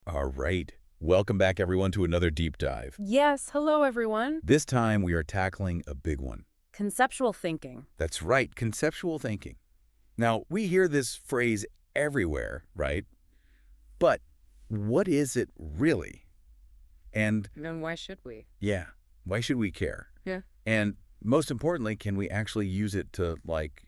All right. Welcome back, everyone, to another deep dive. Yes, hello everyone. This time, we are tackling a big one. Conceptual thinking. That's right, conceptual thinking. Now, we hear this phrase everywhere, right? But what is it really? And And why should we? yeah, why should we care? Yeah. And most importantly, can we actually use it to,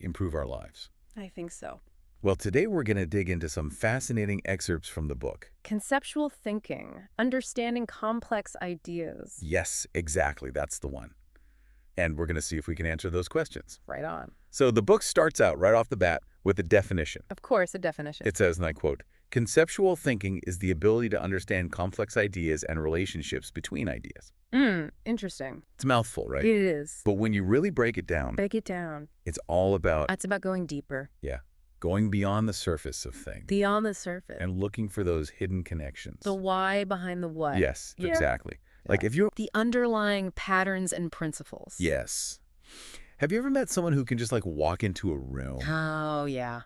improve our lives? I think so. Well, today we're going to dig into some fascinating excerpts from the book. Conceptual thinking, understanding complex ideas. Yes, exactly. That's the one. And we're going to see if we can answer those questions. Right on. So the book starts out right off the bat with a definition. Of course, a definition. It says, and I quote, "Conceptual thinking is the ability to understand complex ideas and relationships between ideas." Interesting. It's a mouthful, right? It is. But when you really break it down, Break it down. it's all about, It's about going deeper. going beyond the surface of things Beyond the surface. and looking for those hidden connections. The why behind the what. Yes, Yeah. exactly. Like if you... The underlying patterns and principles. Yes. Have you ever met someone who can just walk into a room Oh, yeah.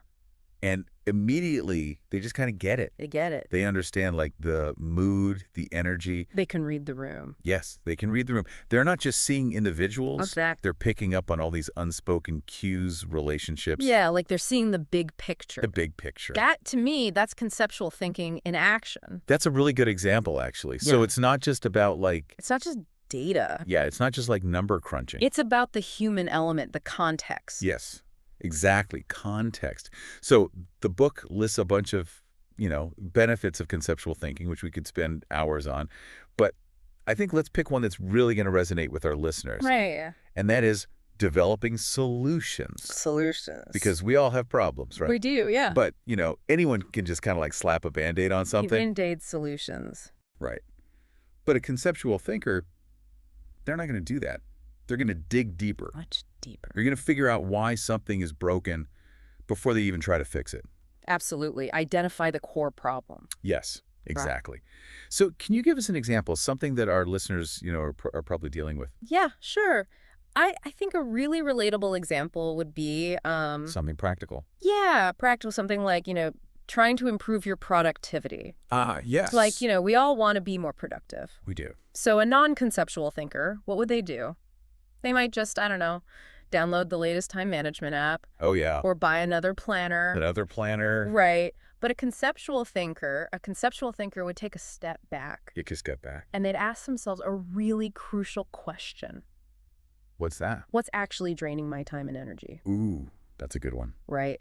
and immediately they just kind of get it? They get it. They understand the mood, the energy. They can read the room. Yes, they can read the room. They're not just seeing individuals. Exactly. They're picking up on all these unspoken cues, relationships. Yeah, like they're seeing the big picture. The big picture. That, to me, that's conceptual thinking in action. That's a really good example, actually. So Yeah. it's not just about It's not just data. yeah, it's not just number crunching. It's about the human element, the context. Yes, exactly. Context. So the book lists a bunch of, benefits of conceptual thinking, which we could spend hours on. But I think let's pick one that's really going to resonate with our listeners. Right. And that is developing solutions. Solutions. Because we all have problems, right? We do, yeah. But, anyone can just kind of slap a Band-Aid on something. Band-Aid solutions. Right. But a conceptual thinker, they're not going to do that. They're going to dig deeper. Much deeper. They're going to figure out why something is broken before they even try to fix it. Absolutely. Identify the core problem. Yes, exactly. So can you give us an example, something that our listeners, are probably dealing with? Yeah, sure. I think a really relatable example would be... Something practical. Yeah, practical. Something like, trying to improve your productivity. Yes. We all want to be more productive. We do. So a non-conceptual thinker, what would they do? They might just, I don't know, download the latest time management app. Oh, yeah. Or buy another planner. Another planner. Right. But a conceptual thinker would take a step back. You can step back. And they'd ask themselves a really crucial question. What's that? What's actually draining my time and energy? Ooh, that's a good one. Right.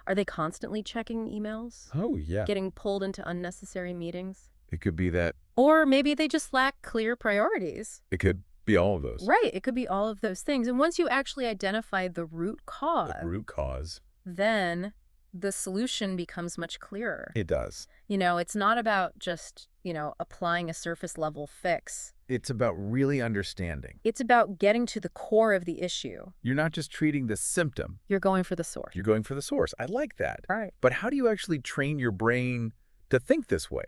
Are they constantly checking emails? Oh, yeah. Getting pulled into unnecessary meetings? It could be that. Or maybe they just lack clear priorities. It could be all of those. Right. It could be all of those things. And once you actually identify the root cause, then the solution becomes much clearer. It does. It's not about just, applying a surface level fix. It's about really understanding. It's about getting to the core of the issue. You're not just treating the symptom. You're going for the source. You're going for the source. I like that. Right. But how do you actually train your brain to think this way?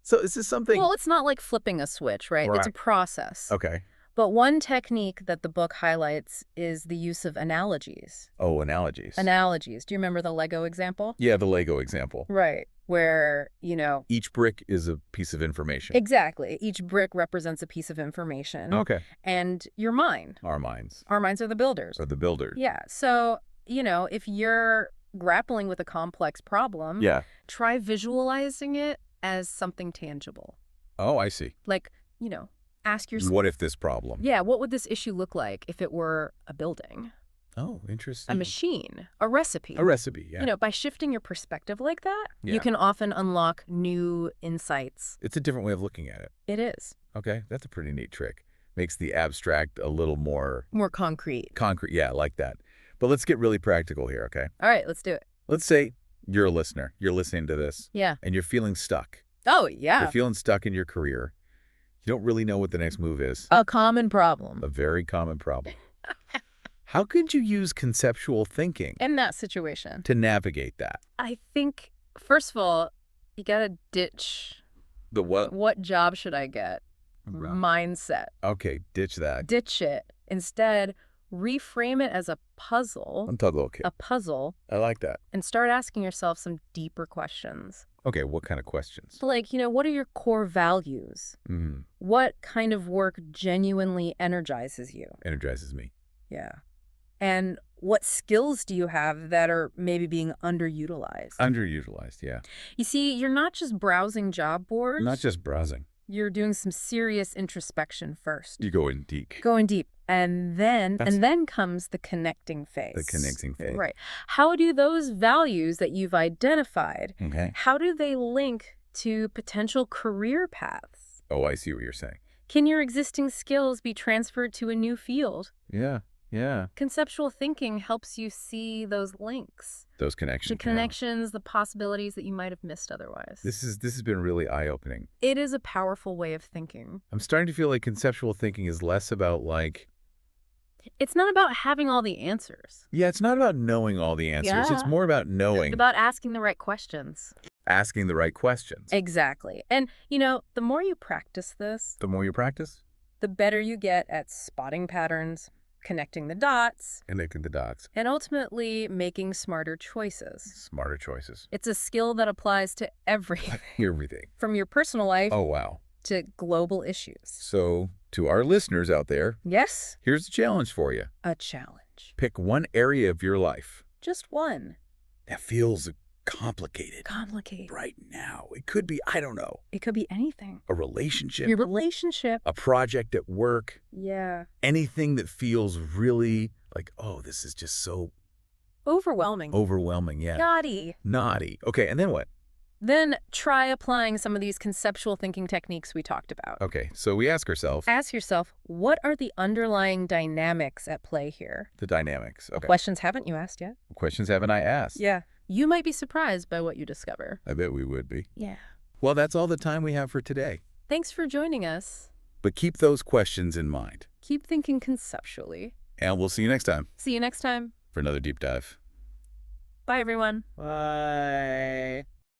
So is this something... Well, it's not like flipping a switch, right? It's a process. Okay. But one technique that the book highlights is the use of analogies. Oh, analogies. Analogies. Do you remember the Lego example? Yeah, the Lego example. Right. Where, each brick is a piece of information. Exactly. Each brick represents a piece of information. Okay. And your mind. Our minds. Our minds are the builders. Are the builders. Yeah. So, if you're grappling with a complex problem, try visualizing it as something tangible. Oh, I see. Ask yourself... What if this problem? Yeah, what would this issue look like if it were a building? Oh, interesting. A machine, a recipe. A recipe, yeah. By shifting your perspective like that, Yeah. you can often unlock new insights. It's a different way of looking at it. It is. Okay, that's a pretty neat trick. Makes the abstract a little more... More concrete. Concrete, yeah, I like that. But let's get really practical here, okay? All right, let's do it. Let's say you're a listener. You're listening to this. Yeah. And you're feeling stuck. Oh, yeah. You're feeling stuck in your career. You don't really know what the next move is. A common problem. A very common problem. How could you use conceptual thinking In that situation. to navigate that? I think, first of all, you got to ditch The what? what job should I get mindset. Okay, ditch that. Ditch it. Instead, reframe it as a puzzle. Okay. A puzzle. I like that. And start asking yourself some deeper questions. Okay, what kind of questions? Like, what are your core values? Mm, What kind of work genuinely energizes you? energizes me. Yeah. And what skills do you have that are maybe being underutilized? Underutilized, yeah. You see, you're not just browsing job Not boards. just browsing. You're doing some serious introspection first. You go in deep. Going deep. And then That's and then comes the connecting the phase. connecting phase. Right. How do those values that you've identified, Okay. how do they link to potential career paths? Oh, I see what you're saying. Can your existing skills be transferred to a new field? Yeah, yeah. Conceptual thinking helps you see those links, Those the connections. connections, the possibilities that you might have missed otherwise. This has been really eye-opening. It is a powerful way of thinking. I'm starting to feel like conceptual thinking is less about like, It's not about having all the answers. yeah, it's not about knowing all the answers. It's Yeah. more about It's knowing, about asking the right questions. asking the right questions. Exactly. And, the more you practice this, The more you practice, the better you get at spotting patterns, connecting the dots, connecting the dots. and ultimately making smarter choices. Smarter choices. It's a skill that applies to everything, Everything. from your personal life Oh, wow. to global issues. So, to our listeners out there, Yes, here's a challenge for you. a challenge. Pick one area of your life Just one. that feels complicated Complicated. right now. It could be, I don't know, It could be anything. a relationship, Your relationship. a project at work, Yeah. anything that feels really like, oh, this is just so Overwhelming. overwhelming. Yeah. Naughty. Naughty. Okay, and then what? Then try applying some of these conceptual thinking techniques we talked about. Okay, so we ask ourselves Ask yourself, what are the underlying dynamics at play here? the dynamics. Okay. Questions haven't you asked yet? Questions haven't I asked? Yeah. You might be surprised by what you discover. I bet we would be. Yeah. Well, that's all the time we have for today. Thanks for joining us. But keep those questions in mind. Keep thinking conceptually. And we'll see you next time See you next time. for another deep dive. Bye, everyone. Bye.